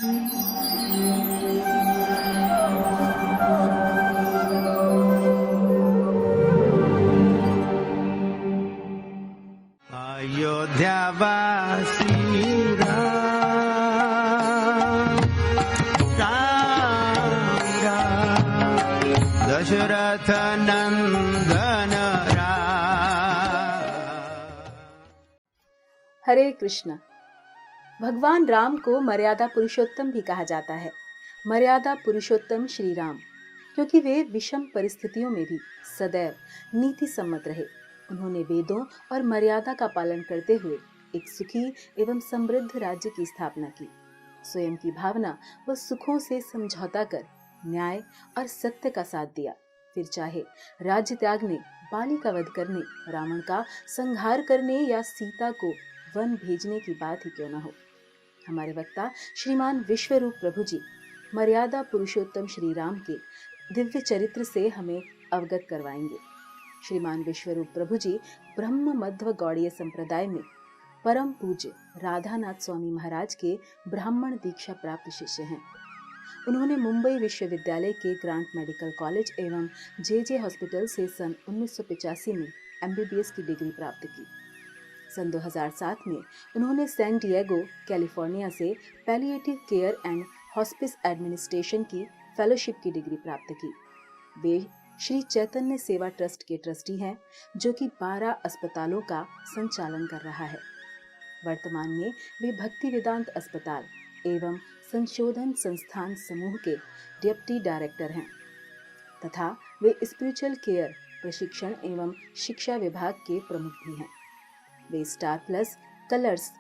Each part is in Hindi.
अयोध्यावासी राम राम राम दशरथ नंदन राम। हरे कृष्ण। भगवान राम को मर्यादा पुरुषोत्तम भी कहा जाता है। मर्यादा पुरुषोत्तम श्री राम, क्योंकि वे विषम परिस्थितियों में भी सदैव नीति सम्मत रहे। उन्होंने वेदों और मर्यादा का पालन करते हुए एक सुखी एवं समृद्ध राज्य की स्थापना की। स्वयं की भावना व सुखों से समझौता कर न्याय और सत्य का साथ दिया। फिर चाहे राज्य त्यागने, बाली का वध करने, रावण का संहार करने या सीता को वन भेजने की बात ही क्यों न हो। हमारे वक्ता श्रीमान विश्वरूप प्रभु जी मर्यादा पुरुषोत्तम श्री राम के दिव्य चरित्र से हमें अवगत करवाएंगे। श्रीमान विश्वरूप प्रभु जी ब्रह्म मध्व गौड़ीय संप्रदाय में परम पूज्य राधानाथ स्वामी महाराज के ब्राह्मण दीक्षा प्राप्त शिष्य हैं। उन्होंने मुंबई विश्वविद्यालय के ग्रांट मेडिकल कॉलेज एवं जे हॉस्पिटल से सन 1985 में MBBS की डिग्री प्राप्त की। सन 2007 में उन्होंने सैन डिएगो, कैलिफोर्निया से palliative care and hospice administration की फेलोशिप की डिग्री प्राप्त की। वे श्री चैतन्य सेवा ट्रस्ट के ट्रस्टी हैं, जो कि 12 अस्पतालों का संचालन कर रहा है। वर्तमान में वे भक्ति वेदांत अस्पताल एवं संशोधन संस्थान समूह के डिप्टी डायरेक्टर हैं तथा वे स्पिरिचुअल केयर प्रशिक्षण एवं शिक्षा विभाग के प्रमुख भी हैं। वे स्टार प्लस, कलर्स,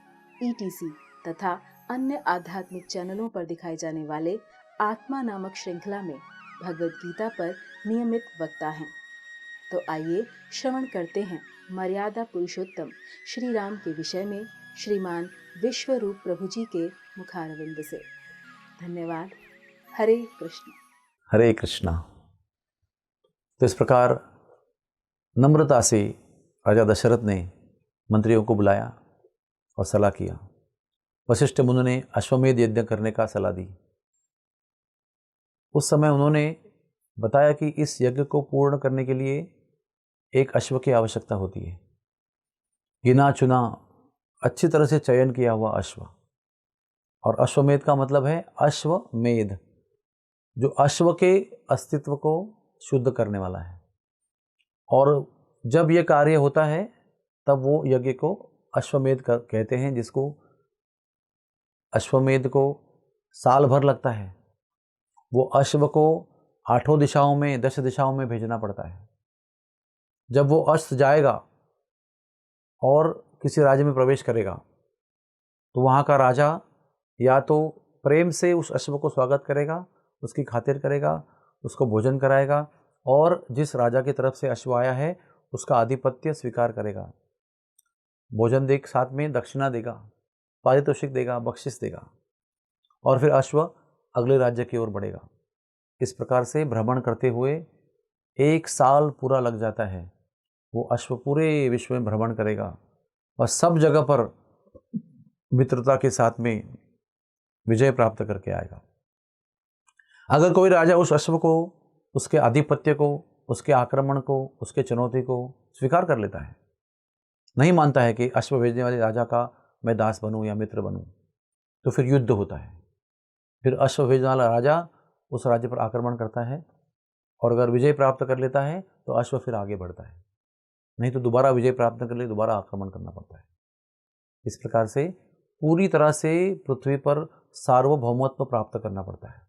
ETC तथा अन्य आध्यात्मिक चैनलों पर दिखाए जाने वाले आत्मा नामक श्रृंखला में भगवद गीता पर नियमित वक्ता हैं। तो आइए श्रवण करते हैं मर्यादा पुरुषोत्तम श्री राम के विषय में श्रीमान विश्वरूप प्रभु जी के मुखारविंद से। धन्यवाद। हरे कृष्ण। हरे कृष्णा। तो इस प्रकार नम्रता से राजा दशरथ ने मंत्रियों को बुलाया और सलाह किया। वशिष्ठ मुनि ने अश्वमेध यज्ञ करने का सलाह दी। उस समय उन्होंने बताया कि इस यज्ञ को पूर्ण करने के लिए एक अश्व की आवश्यकता होती है। गिना चुना, अच्छी तरह से चयन किया हुआ अश्व। और अश्वमेध का मतलब है अश्वमेध, जो अश्व के अस्तित्व को शुद्ध करने वाला है। और जब यह कार्य होता है तब वो यज्ञ को अश्वमेध कहते हैं, जिसको अश्वमेध को साल भर लगता है। वो अश्व को 8 दिशाओं में, 10 दिशाओं में भेजना पड़ता है। जब वो अश्व जाएगा और किसी राज्य में प्रवेश करेगा तो वहाँ का राजा या तो प्रेम से उस अश्व को स्वागत करेगा, उसकी खातिर करेगा, उसको भोजन कराएगा और जिस राजा की तरफ से अश्व आया है उसका आधिपत्य स्वीकार करेगा। भोजन देख साथ में दक्षिणा देगा, पारितोषिक देगा, बख्शिश देगा और फिर अश्व अगले राज्य की ओर बढ़ेगा। इस प्रकार से भ्रमण करते हुए 1 साल पूरा लग जाता है। वो अश्व पूरे विश्व में भ्रमण करेगा और सब जगह पर मित्रता के साथ में विजय प्राप्त करके आएगा। अगर कोई राजा उस अश्व को, उसके आधिपत्य को, उसके आक्रमण को, उसके चुनौती को स्वीकार कर लेता है, नहीं मानता है कि अश्व भेजने वाले राजा का मैं दास बनूं या मित्र बनूं, तो फिर युद्ध होता है। फिर अश्व भेजने वाला राजा उस राज्य पर आक्रमण करता है और अगर विजय प्राप्त कर लेता है तो अश्व फिर आगे बढ़ता है, नहीं तो दोबारा विजय प्राप्त कर ले दोबारा आक्रमण करना पड़ता है। इस प्रकार से पूरी तरह से पृथ्वी पर सार्वभौमत्व प्राप्त करना पड़ता है।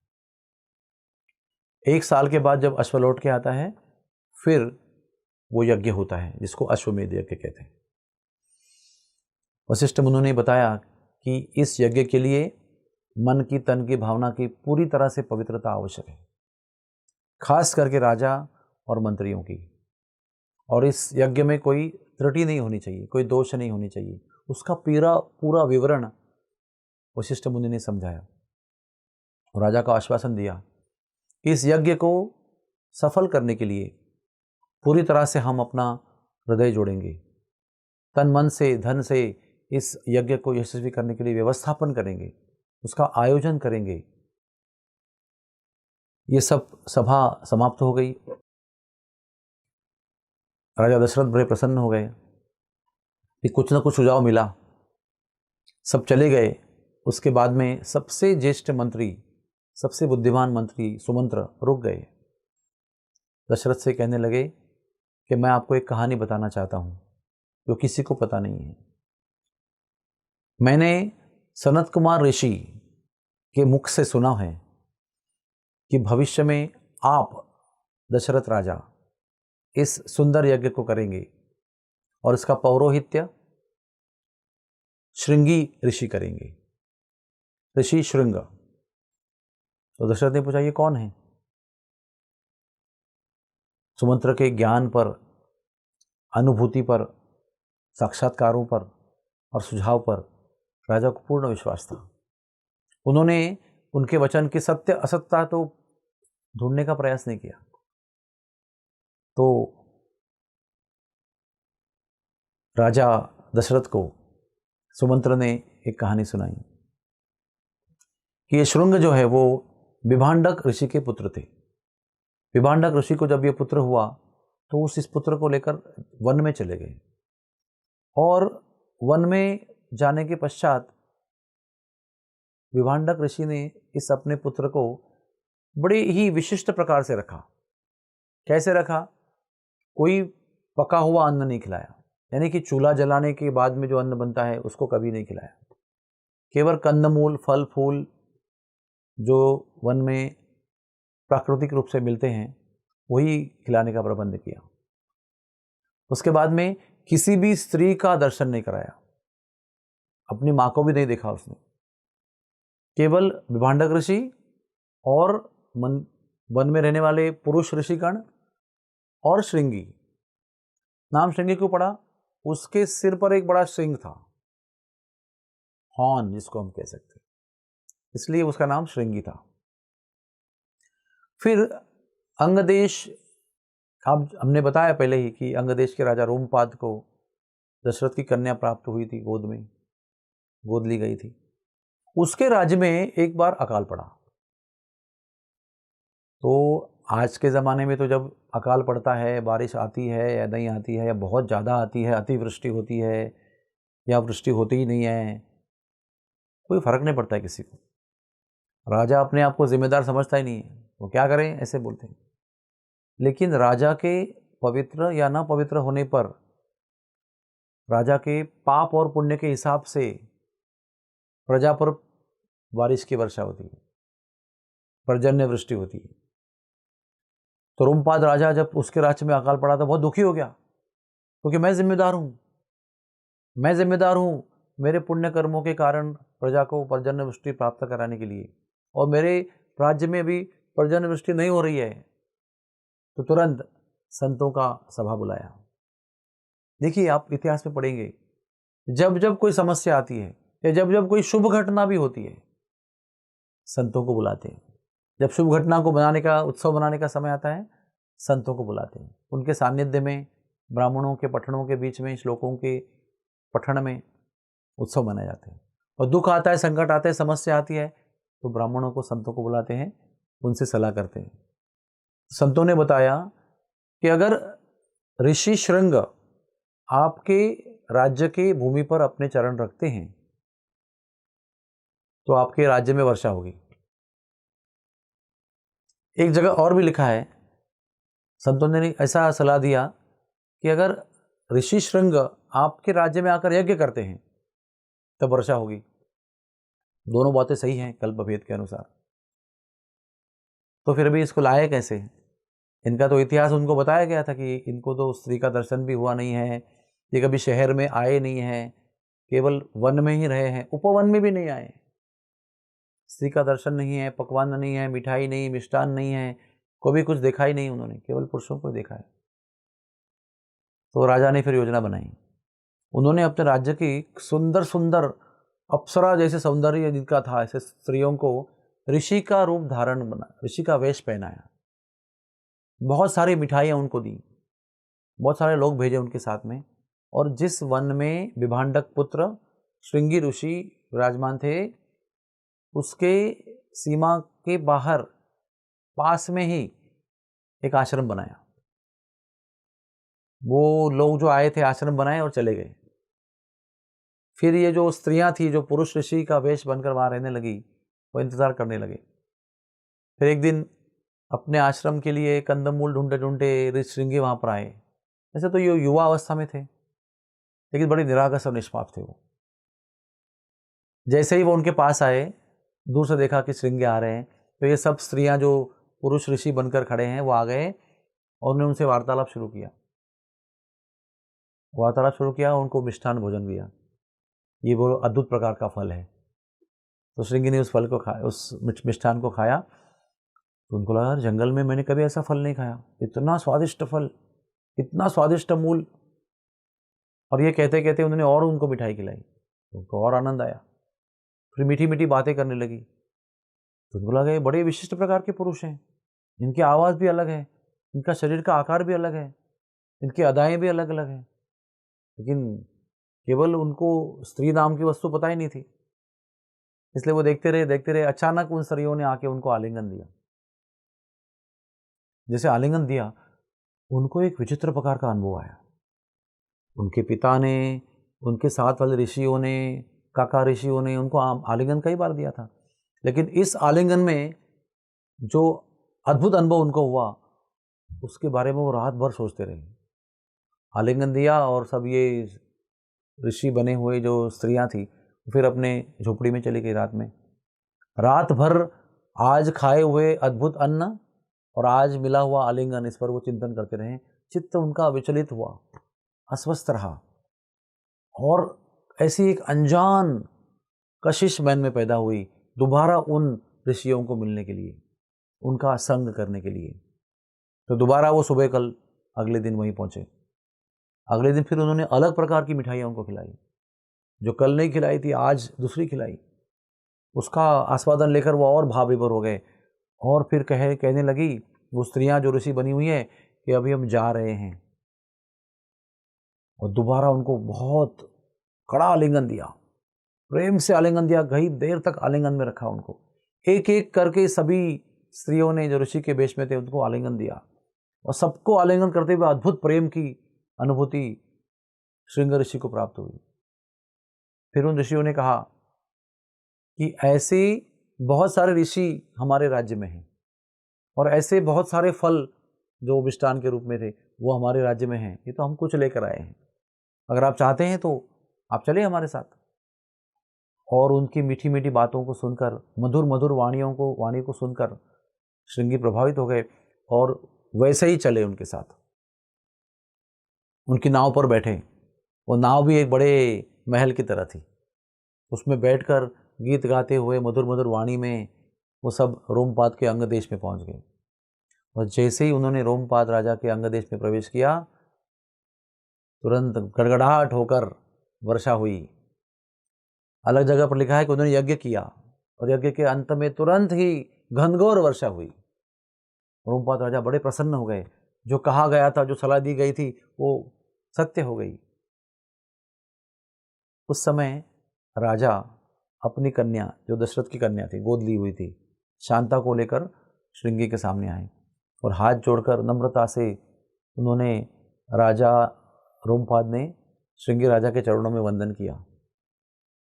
1 साल के बाद जब अश्व लौट के आता है फिर वो यज्ञ होता है, जिसको अश्वमेध यज्ञ कहते हैं। वशिष्ठ मुनि ने बताया कि इस यज्ञ के लिए मन की, तन की, भावना की पूरी तरह से पवित्रता आवश्यक है, खास करके राजा और मंत्रियों की। और इस यज्ञ में कोई त्रुटि नहीं होनी चाहिए, कोई दोष नहीं होनी चाहिए। उसका पूरा विवरण वशिष्ठ मुनि ने समझाया और राजा को आश्वासन दिया। इस यज्ञ को सफल करने के लिए पूरी तरह से हम अपना हृदय जोड़ेंगे, तन मन से, धन से इस यज्ञ को यशस्वी करने के लिए व्यवस्थापन करेंगे उसका आयोजन करेंगे। ये सब सभा समाप्त हो गई। राजा दशरथ बड़े प्रसन्न हो गए कि कुछ ना कुछ सुझाव मिला। सब चले गए। उसके बाद में सबसे ज्येष्ठ मंत्री, सबसे बुद्धिमान मंत्री सुमंत्र रुक गए। दशरथ से कहने लगे कि मैं आपको एक कहानी बताना चाहता हूँ जो किसी को पता नहीं है। मैंने सनत कुमार ऋषि के मुख से सुना है कि भविष्य में आप दशरथ राजा इस सुंदर यज्ञ को करेंगे और इसका पौरोहित्य श्रृंगी ऋषि करेंगे, ऋषि श्रृंग। तो दशरथ ने पूछा, ये कौन है? सुमंत्र के ज्ञान पर, अनुभूति पर, साक्षात्कारों पर और सुझाव पर राजा को पूर्ण विश्वास था। उन्होंने उनके वचन की सत्य असत्यता तो ढूंढने का प्रयास नहीं किया। तो राजा दशरथ को सुमंत्र ने एक कहानी सुनाई कि ये श्रृंग जो है वो विभांडक ऋषि के पुत्र थे। विभांडक ऋषि को जब ये पुत्र हुआ तो इस पुत्र को लेकर वन में चले गए और वन में जाने के पश्चात विभांडक ऋषि ने इस अपने पुत्र को बड़े ही विशिष्ट प्रकार से रखा। कैसे रखा? कोई पका हुआ अन्न नहीं खिलाया, यानी कि चूल्हा जलाने के बाद में जो अन्न बनता है उसको कभी नहीं खिलाया। केवल कंदमूल, फल फूल जो वन में प्राकृतिक रूप से मिलते हैं वही खिलाने का प्रबंध किया। उसके बाद में किसी भी स्त्री का दर्शन नहीं कराया, अपनी माँ को भी नहीं देखा उसने। केवल विभांडक ऋषि और वन में रहने वाले पुरुष ऋषिगण और श्रृंगी। नाम श्रृंगी क्यों पड़ा? उसके सिर पर एक बड़ा श्रृंग था, हॉर्न जिसको हम कह सकते हैं, इसलिए उसका नाम श्रृंगी था। फिर अंगदेश, अब हमने बताया पहले ही कि अंगदेश के राजा रोमपाद को दशरथ की कन्या प्राप्त हुई थी, गोद ली गई थी। उसके राज्य में एक बार अकाल पड़ा। तो आज के ज़माने में तो जब अकाल पड़ता है, बारिश आती है या नहीं आती है, या बहुत ज़्यादा आती है, अतिवृष्टि होती है या वृष्टि होती ही नहीं है, कोई फर्क नहीं पड़ता है किसी को। राजा अपने आप को जिम्मेदार समझता ही नहीं है, वो क्या करें ऐसे बोलते हैं। लेकिन राजा के पवित्र या न पवित्र होने पर, राजा के पाप और पुण्य के हिसाब से प्रजा पर बारिश की वर्षा होती है, पर्जन्य वृष्टि होती है। तो रोमपाद राजा जब उसके राज्य में अकाल पड़ा तो बहुत दुखी हो गया, क्योंकि मैं जिम्मेदार हूँ मेरे पुण्य कर्मों के कारण प्रजा को पर्जन्य वृष्टि प्राप्त कराने के लिए, और मेरे राज्य में भी पर्जन्य वृष्टि नहीं हो रही है। तो तुरंत संतों का सभा बुलाया। देखिए, आप इतिहास में पढ़ेंगे, जब जब कोई समस्या आती है या जब जब कोई शुभ घटना भी होती है, संतों को बुलाते हैं। जब शुभ घटना को उत्सव बनाने का समय आता है, संतों को बुलाते हैं। उनके सानिध्य में, ब्राह्मणों के पठनों के बीच में, श्लोकों के पठन में उत्सव मनाए जाते हैं। और दुख आता है, संकट आता है, समस्या आती है, तो ब्राह्मणों को, संतों को बुलाते हैं, उनसे सलाह करते हैं। संतों ने बताया कि अगर ऋषि श्रृंग आपके राज्य के भूमि पर अपने चरण रखते हैं तो आपके राज्य में वर्षा होगी। एक जगह और भी लिखा है, संतों ने ऐसा सलाह दिया कि अगर ऋषि श्रृंग आपके राज्य में आकर यज्ञ करते हैं तब वर्षा होगी। दोनों बातें सही हैं कल्प भेद के अनुसार। तो फिर भी इसको लाए कैसे? इनका तो इतिहास उनको बताया गया था कि इनको तो स्त्री का दर्शन भी हुआ नहीं है, ये कभी शहर में आए नहीं हैं, केवल वन में ही रहे हैं, उपवन में भी नहीं आए। स्त्री का दर्शन नहीं है, पकवान नहीं है, मिठाई नहीं, मिष्टान नहीं है, कभी कुछ देखा ही नहीं उन्होंने, केवल पुरुषों को देखा है। तो राजा ने फिर योजना बनाई। उन्होंने अपने राज्य की सुंदर सुंदर अप्सरा जैसे सौंदर्य जिनका था, ऐसे स्त्रियों को ऋषि का रूप धारण बना, ऋषि का वेश पहनाया, बहुत सारी मिठाइयाँ उनको दी, बहुत सारे लोग भेजे उनके साथ में। और जिस वन में विभांडक पुत्र श्रृंगी ऋषि विराजमान थे, उसके सीमा के बाहर पास में ही एक आश्रम बनाया। वो लोग जो आए थे आश्रम बनाए और चले गए। फिर ये जो स्त्रियां थी जो पुरुष ऋषि का वेश बनकर वहां रहने लगी, वो इंतजार करने लगे। फिर एक दिन अपने आश्रम के लिए कंदमूल ढूंढते ढूंढते ऋषिशृंगी वहां पर आए। वैसे तो ये युवा अवस्था में थे, लेकिन बड़ी निरागस और निष्पाप थे वो। जैसे ही वो उनके पास आए, दूर से देखा कि श्रृंगी आ रहे हैं, तो ये सब स्त्रियां जो पुरुष ऋषि बनकर खड़े हैं वो आ गए और उन्होंने उनसे वार्तालाप शुरू किया। उनको मिष्ठान भोजन दिया। ये वो अद्भुत प्रकार का फल है। तो श्रृंगी ने उस फल को खाया, उस मिष्ठान को खाया। तो उनको लगा जंगल में मैंने कभी ऐसा फल नहीं खाया, इतना स्वादिष्ट फल, इतना स्वादिष्ट मूल। और ये कहते कहते उन्होंने और उनको मिठाई खिलाई, तो उनको और आनंद आया। फिर मीठी मीठी बातें करने लगी। तो उनको लगा ये बड़े विशिष्ट प्रकार के पुरुष हैं, इनकी आवाज़ भी अलग है, इनका शरीर का आकार भी अलग है, इनकी अदाएँ भी अलग अलग हैं। लेकिन केवल उनको स्त्री नाम की वस्तु पता ही नहीं थी, इसलिए वो देखते रहे। अचानक उन स्त्रियों ने आके उनको आलिंगन दिया। जैसे आलिंगन दिया, उनको एक विचित्र प्रकार का अनुभव आया। उनके पिता ने, उनके साथ वाले ऋषियों ने, काका ऋषियों ने उनको आलिंगन कई बार दिया था, लेकिन इस आलिंगन में जो अद्भुत अनुभव उनको हुआ, उसके बारे में वो रात भर सोचते रहे। आलिंगन दिया और सब ये ऋषि बने हुए जो स्त्रियां थी फिर अपने झोपड़ी में चली गई रात में। रात भर आज खाए हुए अद्भुत अन्न और आज मिला हुआ आलिंगन, इस पर वो चिंतन करते रहे। चित्त उनका विचलित हुआ, अस्वस्थ रहा, और ऐसी एक अनजान कशिश मन में पैदा हुई दोबारा उन ऋषियों को मिलने के लिए, उनका संग करने के लिए। तो दोबारा वो सुबह कल अगले दिन वहीं पहुंचे। अगले दिन फिर उन्होंने अलग प्रकार की मिठाइयाँ उनको खिलाई, जो कल नहीं खिलाई थी आज दूसरी खिलाई। उसका आस्वादन लेकर वो और भाव विभोर हो गए, और फिर कहने लगी वो स्त्रियां जो ऋषि बनी हुई है कि अभी हम जा रहे हैं। और दोबारा उनको बहुत कड़ा आलिंगन दिया, प्रेम से आलिंगन दिया, कई देर तक आलिंगन में रखा उनको। एक एक करके सभी स्त्रियों ने जो ऋषि के वेश में थे उनको आलिंगन दिया, और सबको आलिंगन करते हुए अद्भुत प्रेम की अनुभूति श्रृंग ऋषि को प्राप्त हुई। फिर उन ऋषियों ने कहा कि ऐसे बहुत सारे ऋषि हमारे राज्य में हैं, और ऐसे बहुत सारे फल जो मिष्टान के रूप में थे वो हमारे राज्य में हैं। ये तो हम कुछ लेकर आए हैं, अगर आप चाहते हैं तो आप चले हमारे साथ। और उनकी मीठी मीठी बातों को सुनकर, मधुर मधुर वाणी को सुनकर श्रृंगी प्रभावित हो गए, और वैसे ही चले उनके साथ। उनकी नाव पर बैठे। वो नाव भी एक बड़े महल की तरह थी। उसमें बैठकर गीत गाते हुए मधुर मधुर वाणी में वो सब रोमपाद के अंग देश में पहुंच गए। और जैसे ही उन्होंने रोमपाद राजा के अंग देश में प्रवेश किया, तुरंत गड़गड़ाहट होकर वर्षा हुई। अलग जगह पर लिखा है कि उन्होंने यज्ञ किया, और यज्ञ के अंत में तुरंत ही घनघोर वर्षा हुई। रोमपाद राजा बड़े प्रसन्न हो गए। जो कहा गया था, जो सलाह दी गई थी, वो सत्य हो गई। उस समय राजा अपनी कन्या, जो दशरथ की कन्या थी, गोद ली हुई थी, शांता को लेकर श्रृंगी के सामने आए, और हाथ जोड़कर नम्रता से उन्होंने, राजा रोमपाद ने श्रृंगी राजा के चरणों में वंदन किया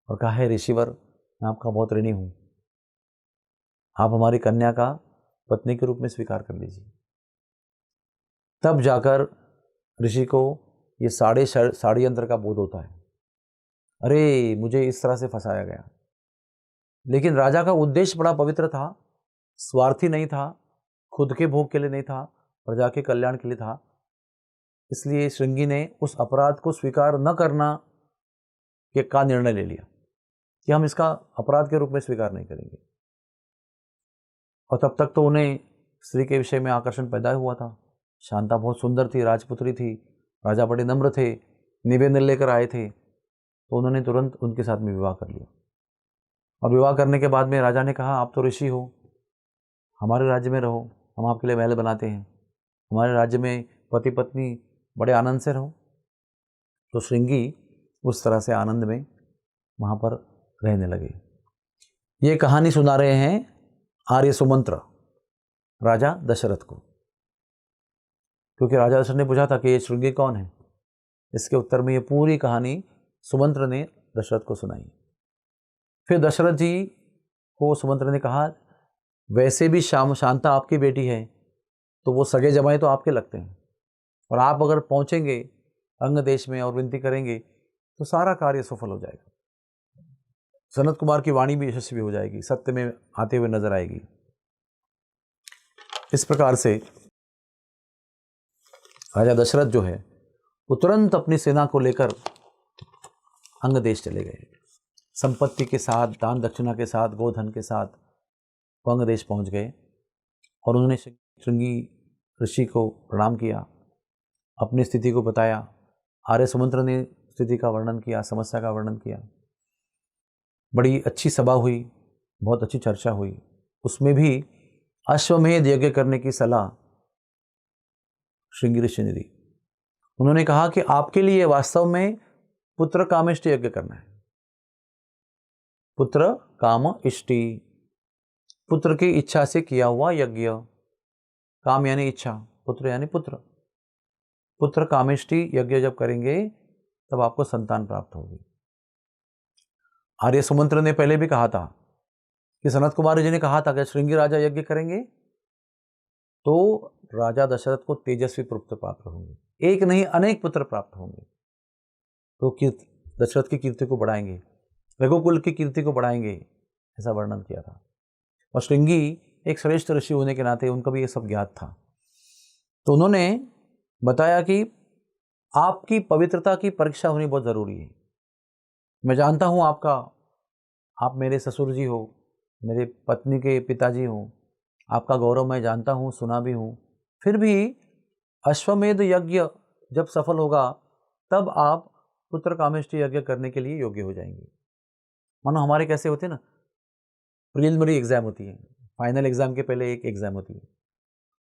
और कहा, है ऋषिवर, मैं आपका बहुत ऋणी हूँ, आप हमारी कन्या का पत्नी के रूप में स्वीकार कर लीजिए। तब जाकर ऋषि को ये साड़ी यंत्र का बोध होता है। अरे, मुझे इस तरह से फंसाया गया। लेकिन राजा का उद्देश्य बड़ा पवित्र था, स्वार्थी नहीं था, खुद के भोग के लिए नहीं था, प्रजा के कल्याण के लिए था। इसलिए श्रृंगी ने उस अपराध को स्वीकार न करना का निर्णय ले लिया कि हम इसका अपराध के रूप में स्वीकार नहीं करेंगे। और तब तक तो उन्हें स्त्री के विषय में आकर्षण पैदा हुआ था। शांता बहुत सुंदर थी, राजपुत्री थी, राजा बड़े नम्र थे, निवेदन लेकर आए थे, तो उन्होंने तुरंत उनके साथ में विवाह कर लिया। और विवाह करने के बाद में राजा ने कहा, आप तो ऋषि हो, हमारे राज्य में रहो, हम आपके लिए महल बनाते हैं, हमारे राज्य में पति पत्नी बड़े आनंद से रहो। तो श्रृंगी उस तरह से आनंद में वहाँ पर रहने लगे। ये कहानी सुना रहे हैं आर्य सुमंत्र राजा दशरथ को, क्योंकि राजा दशरथ ने पूछा था कि ये श्रृंगी कौन है। इसके उत्तर में ये पूरी कहानी सुमंत्र ने दशरथ को सुनाई। फिर दशरथ जी को सुमंत्र ने कहा, वैसे भी शांता आपकी बेटी है, तो वो सगे जमाई तो आपके लगते हैं, और आप अगर पहुंचेंगे अंग देश में और विनती करेंगे तो सारा कार्य सफल हो जाएगा। सनत कुमार की वाणी भी यशस्वी हो जाएगी, सत्य में आते हुए नजर आएगी। इस प्रकार से राजा दशरथ जो है वो तुरंत अपनी सेना को लेकर अंग देश चले गए। संपत्ति के साथ, दान दक्षिणा के साथ, गोधन के साथ वो अंग देश पहुंच गए और उन्होंने श्रृंगी ऋषि को प्रणाम किया, अपनी स्थिति को बताया। आर्य सुमंत्र ने स्थिति का वर्णन किया, समस्या का वर्णन किया। बड़ी अच्छी सभा हुई, बहुत अच्छी चर्चा हुई। उसमें भी अश्वमेध यज्ञ करने की सलाह श्रृंगी ऋषि ने दी। उन्होंने कहा कि आपके लिए वास्तव में पुत्र कामेष्टि यज्ञ करना है। पुत्र काम इष्टि, पुत्र की इच्छा से किया हुआ यज्ञ। काम यानी इच्छा, पुत्र यानी पुत्र। पुत्र कामेष्टि यज्ञ जब करेंगे तब आपको संतान प्राप्त होगी। आर्य सुमंत्र ने पहले भी कहा था कि सनत कुमार जी ने कहा था कि श्रृंगी राजा यज्ञ करेंगे तो राजा दशरथ को तेजस्वी पुत्र प्राप्त होंगे, एक नहीं अनेक पुत्र प्राप्त होंगे। तो दशरथ की कीर्ति को बढ़ाएंगे, रघुकुल की कीर्ति को बढ़ाएंगे, ऐसा वर्णन किया था। और श्रृंगी एक श्रेष्ठ ऋषि होने के नाते उनको भी ये सब ज्ञात था। तो उन्होंने बताया कि आपकी पवित्रता की परीक्षा होनी बहुत ज़रूरी है। मैं जानता हूँ आप मेरे ससुर जी हो, मेरे पत्नी के पिताजी हो, आपका गौरव मैं जानता हूँ, सुना भी हूँ। फिर भी अश्वमेध यज्ञ जब सफल होगा तब आप पुत्र कामेष्टि यज्ञ करने के लिए योग्य हो जाएंगे। मानो हमारे कैसे होते हैं ना, प्रिलिमिनरी एग्जाम होती है, फाइनल एग्जाम के पहले एक एग्जाम होती है।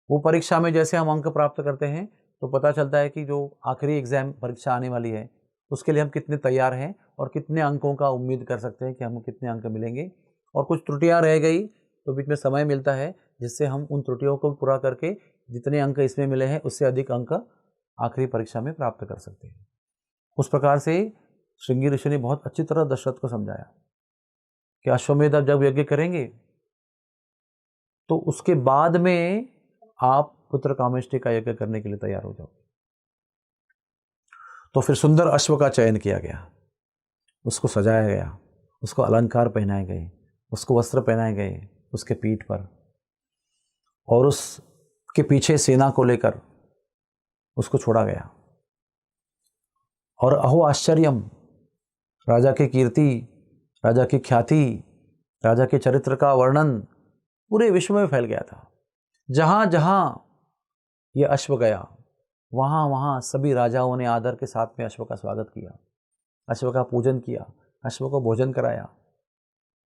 वो परीक्षा में जैसे हम अंक प्राप्त करते हैं तो पता चलता है कि जो आखिरी एग्जाम परीक्षा आने वाली है उसके लिए हम कितने तैयार हैं और कितने अंकों का उम्मीद कर सकते हैं कि हमको कितने अंक मिलेंगे। और कुछ त्रुटियां रह गई तो बीच में समय मिलता है जिससे हम उन त्रुटियों को पूरा करके जितने अंक इसमें मिले हैं उससे अधिक अंक आखिरी परीक्षा में प्राप्त कर सकते हैं। उस प्रकार से श्रृंगी ऋषि ने बहुत अच्छी तरह दशरथ को समझाया कि अश्वमेध जब यज्ञ करेंगे तो उसके बाद में आप पुत्र कामेष्टि का यज्ञ करने के लिए तैयार हो जाओ। तो फिर सुंदर अश्व का चयन किया गया, उसको सजाया गया, उसको अलंकार पहनाए गए, उसको वस्त्र पहनाए गए उसके पीठ पर, और उसके पीछे सेना को लेकर उसको छोड़ा गया। और अहो आश्चर्यम, राजा की कीर्ति, राजा की ख्याति, राजा के चरित्र का वर्णन पूरे विश्व में फैल गया था। जहाँ जहाँ ये अश्व गया वहाँ वहाँ सभी राजाओं ने आदर के साथ में अश्व का स्वागत किया, अश्व का पूजन किया, अश्व को भोजन कराया,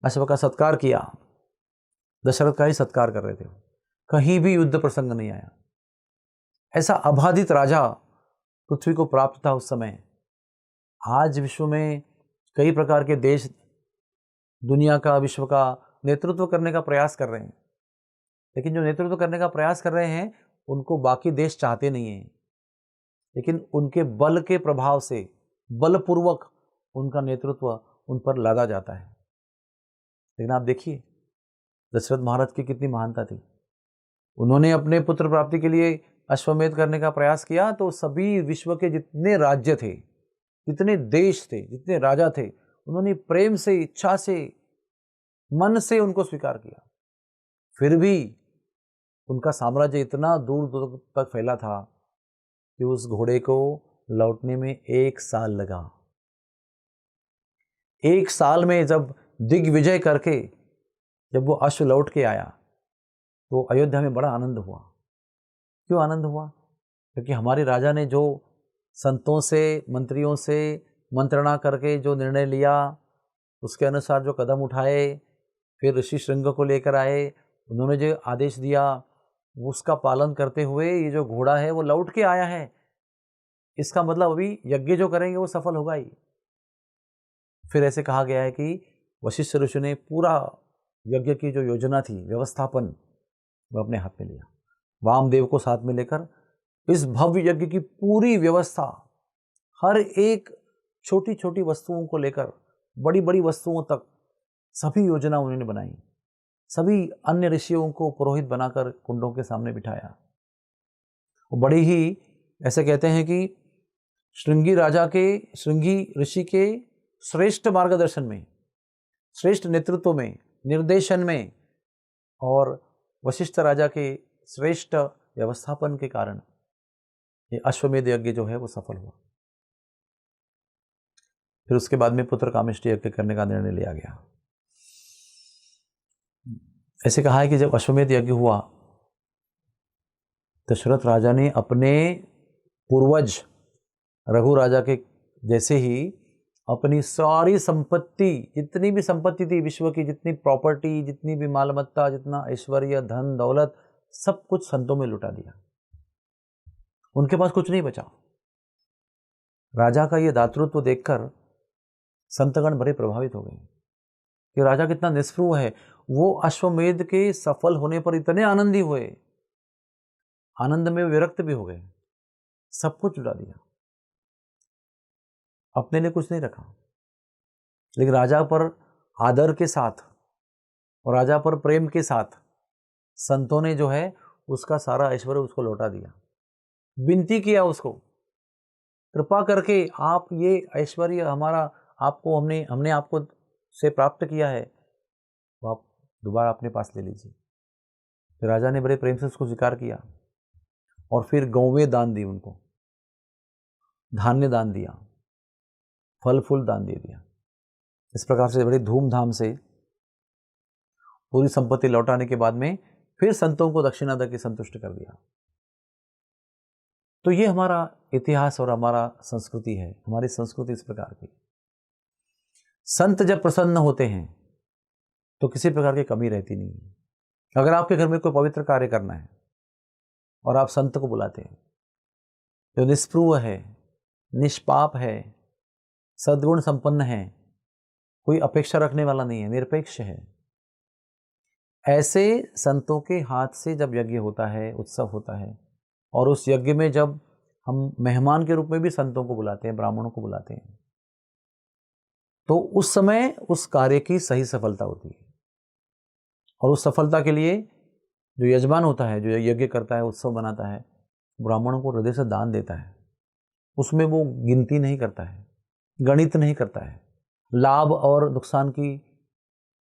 अश्व का सत्कार किया। दशरथ का ही सत्कार कर रहे थे, कहीं भी युद्ध प्रसंग नहीं आया। ऐसा अबाधित राजा पृथ्वी को प्राप्त था उस समय। आज विश्व में कई प्रकार के देश दुनिया का, विश्व का नेतृत्व करने का प्रयास कर रहे हैं, लेकिन जो नेतृत्व करने का प्रयास कर रहे हैं उनको बाकी देश चाहते नहीं हैं, लेकिन उनके बल के प्रभाव से बलपूर्वक उनका नेतृत्व उन पर लादा जाता है। लेकिन आप देखिए दशरथ महाराज की कितनी महानता थी। उन्होंने अपने पुत्र प्राप्ति के लिए अश्वमेध करने का प्रयास किया तो सभी विश्व के जितने राज्य थे, जितने देश थे, जितने राजा थे, उन्होंने प्रेम से, इच्छा से, मन से उनको स्वीकार किया। फिर भी उनका साम्राज्य इतना दूर दूर तक फैला था कि उस घोड़े को लौटने में 1 साल लगा। 1 साल में जब दिग्विजय करके जब वो अश्व लौट के आया तो अयोध्या में बड़ा आनंद हुआ। क्यों आनंद हुआ? क्योंकि हमारे राजा ने जो संतों से, मंत्रियों से मंत्रणा करके जो निर्णय लिया, उसके अनुसार जो कदम उठाए, फिर ऋषि श्रृंग को लेकर आए, उन्होंने जो आदेश दिया उसका पालन करते हुए ये जो घोड़ा है वो लौट के आया है। इसका मतलब अभी यज्ञ जो करेंगे वो सफल होगा ही। फिर ऐसे कहा गया है कि वशिष्ठ ऋषि ने पूरा यज्ञ की जो योजना थी, व्यवस्थापन, वो अपने हाथ में लिया। वामदेव को साथ में लेकर इस भव्य यज्ञ की पूरी व्यवस्था, हर एक छोटी छोटी वस्तुओं को लेकर बड़ी बड़ी वस्तुओं तक सभी योजना उन्होंने बनाई। सभी अन्य ऋषियों को पुरोहित बनाकर कुंडों के सामने बिठाया। वो बड़ी ही, ऐसे कहते हैं कि श्रृंगी ऋषि के श्रेष्ठ मार्गदर्शन में, श्रेष्ठ नेतृत्व में, निर्देशन में और वशिष्ठ राजा के श्रेष्ठ व्यवस्थापन के कारण ये अश्वमेध यज्ञ जो है वो सफल हुआ। फिर उसके बाद में पुत्र कामेष्टि यज्ञ करने का निर्णय लिया गया। ऐसे कहा है कि जब अश्वमेध यज्ञ हुआ, दशरथ राजा ने अपने पूर्वज रघु राजा के जैसे ही अपनी सारी संपत्ति, जितनी भी संपत्ति थी विश्व की, जितनी प्रॉपर्टी, जितनी भी मालमत्ता, जितना ऐश्वर्य, धन, दौलत, सब कुछ संतों में लुटा दिया। उनके पास कुछ नहीं बचा। राजा का ये दातृत्व देखकर संतगण बड़े प्रभावित हो गए कि राजा कितना निष्ठुर है। वो अश्वमेध के सफल होने पर इतने आनंदी हुए, आनंद में विरक्त भी हो गए, सब कुछ लुटा दिया, अपने लिए कुछ नहीं रखा। लेकिन राजा पर आदर के साथ और राजा पर प्रेम के साथ संतों ने जो है उसका सारा ऐश्वर्य उसको लौटा दिया। विनती किया उसको, कृपा करके आप ये ऐश्वर्य हमारा, आपको हमने आपको से प्राप्त किया है, तो आप दोबारा अपने पास ले लीजिए। फिर राजा ने बड़े प्रेम से उसको स्वीकार किया और फिर गौवें दान दी, उनको धान्य दान दिया, फल फूल दान दे दिया। इस प्रकार से बड़ी धूमधाम से पूरी संपत्ति लौटाने के बाद में फिर संतों को दक्षिणा देकर संतुष्ट कर दिया। तो ये हमारा इतिहास और हमारा संस्कृति है। हमारी संस्कृति इस प्रकार की। संत जब प्रसन्न होते हैं तो किसी प्रकार की कमी रहती नहीं है। अगर आपके घर में कोई पवित्र कार्य करना है और आप संत को बुलाते हैं जो निष्प्रूव है, निष्पाप है, सद्गुण संपन्न है, कोई अपेक्षा रखने वाला नहीं है, निरपेक्ष है, ऐसे संतों के हाथ से जब यज्ञ होता है, उत्सव होता है, और उस यज्ञ में जब हम मेहमान के रूप में भी संतों को बुलाते हैं, ब्राह्मणों को बुलाते हैं, तो उस समय उस कार्य की सही सफलता होती है। और उस सफलता के लिए जो यजमान होता है, जो यज्ञ करता है, उत्सव बनाता है, ब्राह्मणों को हृदय से दान देता है। उसमें वो गिनती नहीं करता है, गणित नहीं करता है, लाभ और नुकसान की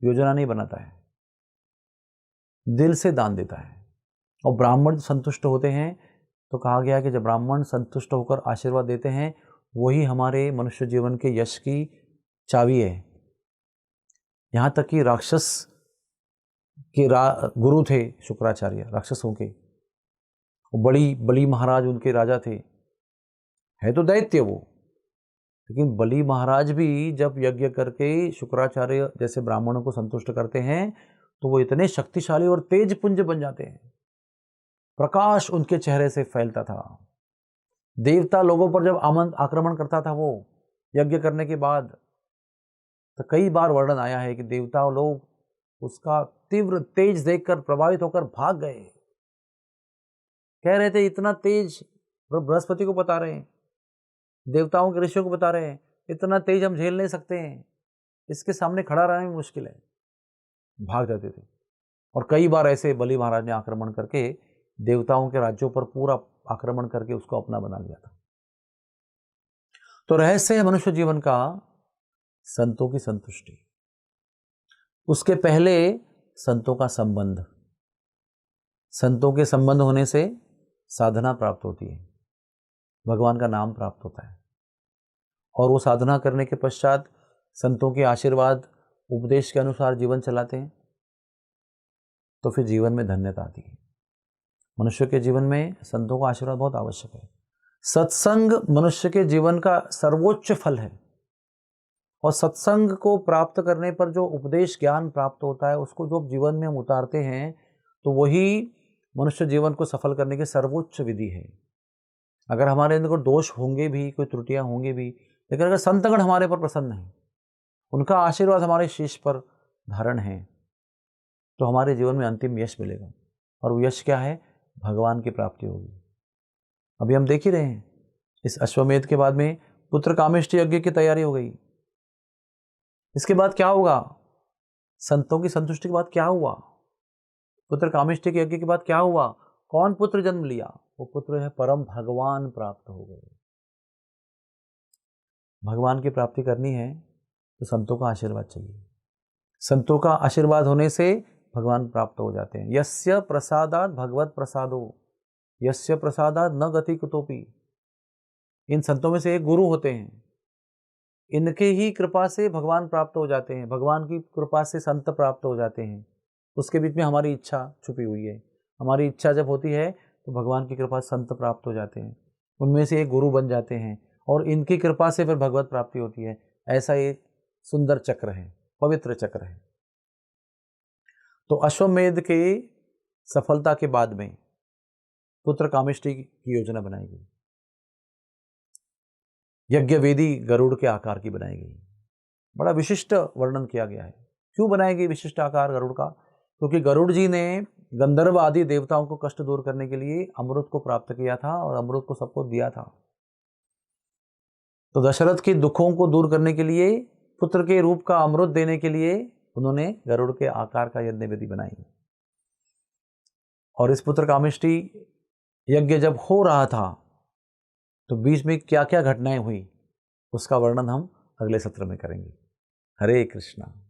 योजना नहीं बनाता है, दिल से दान देता है। और ब्राह्मण संतुष्ट होते हैं, तो कहा गया कि जब ब्राह्मण संतुष्ट होकर आशीर्वाद देते हैं, वही हमारे मनुष्य जीवन के यश की चाबी है। यहाँ तक कि राक्षस के गुरु थे शुक्राचार्य, राक्षसों के, बली महाराज उनके राजा थे, है तो दैत्य वो, लेकिन बली महाराज भी जब यज्ञ करके शुक्राचार्य जैसे ब्राह्मणों को संतुष्ट करते हैं, तो वो इतने शक्तिशाली और तेज पुंज बन जाते हैं। प्रकाश उनके चेहरे से फैलता था। देवता लोगों पर जब आक्रमण करता था वो यज्ञ करने के बाद, तो कई बार वर्णन आया है कि देवता लोग उसका तीव्र तेज देखकर प्रभावित होकर भाग गए। कह रहे थे इतना तेज, बृहस्पति को बता रहे हैं, देवताओं के ऋषियों को बता रहे हैं, इतना तेज हम झेल नहीं सकते हैं, इसके सामने खड़ा रहना भी मुश्किल है, भाग जाते थे। और कई बार ऐसे बलि महाराज ने आक्रमण करके देवताओं के राज्यों पर पूरा आक्रमण करके उसको अपना बना लिया था। तो रहस्य है मनुष्य जीवन का संतों की संतुष्टि। उसके पहले संतों का संबंध, संतों के संबंध होने से साधना प्राप्त होती है, भगवान का नाम प्राप्त होता है, और वो साधना करने के पश्चात संतों के आशीर्वाद उपदेश के अनुसार जीवन चलाते हैं, तो फिर जीवन में धन्यता आती है। मनुष्य के जीवन में संतों का आशीर्वाद बहुत आवश्यक है। सत्संग मनुष्य के जीवन का सर्वोच्च फल है, और सत्संग को प्राप्त करने पर जो उपदेश ज्ञान प्राप्त होता है, उसको जो जीवन में हम उतारते हैं, तो वही मनुष्य जीवन को सफल करने की सर्वोच्च विधि है। अगर हमारे अंदर कोई दोष होंगे भी, कोई त्रुटियां होंगी भी, लेकिन अगर संतगण हमारे पर प्रसन्न है, उनका आशीर्वाद हमारे शीश पर धारण है, तो हमारे जीवन में अंतिम यश मिलेगा। और वो यश क्या है? भगवान की प्राप्ति होगी। अभी हम देख ही रहे हैं, इस अश्वमेध के बाद में पुत्र कामेष्टि यज्ञ की तैयारी हो गई। इसके बाद क्या होगा? संतों की संतुष्टि के बाद क्या हुआ? पुत्र कामेष्टि के यज्ञ के बाद क्या हुआ? कौन पुत्र जन्म लिया? वो पुत्र है परम भगवान प्राप्त हो गए। भगवान की प्राप्ति करनी है तो संतों का आशीर्वाद चाहिए। संतों का आशीर्वाद होने से भगवान प्राप्त हो जाते हैं। यस्य प्रसादात भगवत प्रसादो, यस्य प्रसादात न गति कुतोपि। इन संतों में से एक गुरु होते हैं, इनके ही कृपा से भगवान प्राप्त हो जाते हैं, भगवान की कृपा से संत प्राप्त हो जाते हैं। उसके बीच में हमारी इच्छा छुपी हुई है। हमारी इच्छा जब होती है तो भगवान की कृपा से संत प्राप्त हो जाते हैं, उनमें से एक गुरु बन जाते हैं और इनकी कृपा से फिर भगवत प्राप्ति होती है। ऐसा एक सुंदर चक्र है, पवित्र चक्र है। तो अश्वमेध के सफलता के बाद में पुत्र कामेष्टि की योजना बनाई गई। यज्ञ वेदी गरुड़ के आकार की बनाई गई। बड़ा विशिष्ट वर्णन किया गया है। क्यों बनाई गई विशिष्ट आकार गरुड़ का? क्योंकि गरुड़ जी ने गंधर्व आदि देवताओं को कष्ट दूर करने के लिए अमृत को प्राप्त किया था और अमृत को सबको दिया था। तो दशरथ के दुखों को दूर करने के लिए, पुत्र के रूप का अमृत देने के लिए उन्होंने गरुड़ के आकार का यज्ञ वेदी बनाई। और इस पुत्र कामेष्टि यज्ञ जब हो रहा था तो बीच में क्या क्या घटनाएं हुई उसका वर्णन हम अगले सत्र में करेंगे। हरे कृष्णा।